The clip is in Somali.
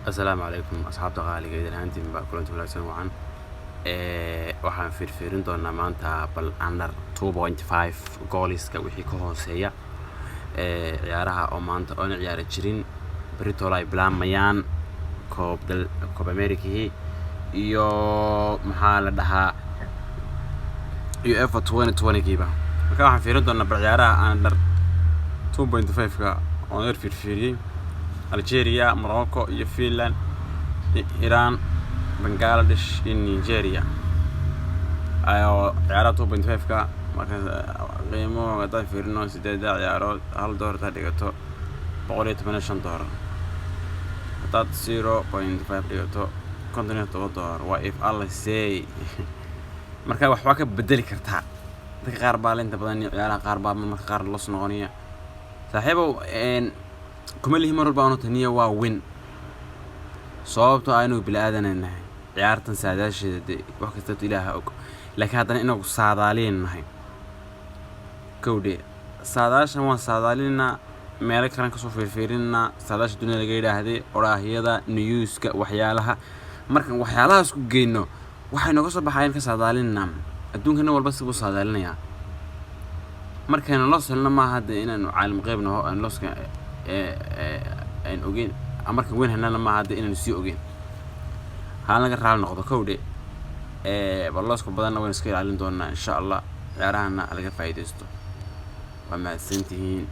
السلام عليكم أصحاب غالي جدا هانتي من كلنتم لا تسمعوا عن waxaan fiirfiirin doonaa maanta bal under 2.5 goaliska wixii ka hooseeya ciyaaraha oo maanta oo ciyaar jirin Britol ay bilaamayaan Copa America iyo maxaa la dhahaa UEFA 2020 kiiba marka waxaan fiirin doonaa bal ciyaaraha under 2.5 ka oo fiirfiiriyay Algeria, Morocco, Finland, Iran, Bangladesh, Nigeria. Ayo ciyaaraha 2.5 ka marka qiimo wada fiirino sideeda ciyaarood hal door ta dhigato $115 hadaad 0.5 dhigato $57 waa if Allah say marka wax ka bedeli kartaa dadka qaar baa inta badan ciyaaraha qaar baa marka qaar los noqonaya saaxiibow كمل هي مرة بانو تانية وين صوبتو عينو بالآذان إنها عيارتن ساداش وقت تطيلها أوك لكن هذا إنه صادالين نهاي كودي ساداش هو صاداليننا مالك كرنك صوفير فيرنا ساداش الدنيا الجيدة هذه وراهي هذا نيوز كوحيالها مركن وحيالها سكو جينو وحينو قصب بحين كصاداليننا الدون كنا والبس بو صادالينا يا مركن الله سلنا ما هذا إنه عالم غيبنا هو الله إن أوجين أمريكا وين هنا لما هذا إن نسيء أوجين هلا نقرأ نقطة كودي بالله سكون بدنا وين سكير على دونا إن شاء الله يرانا على فايدة وما سنتين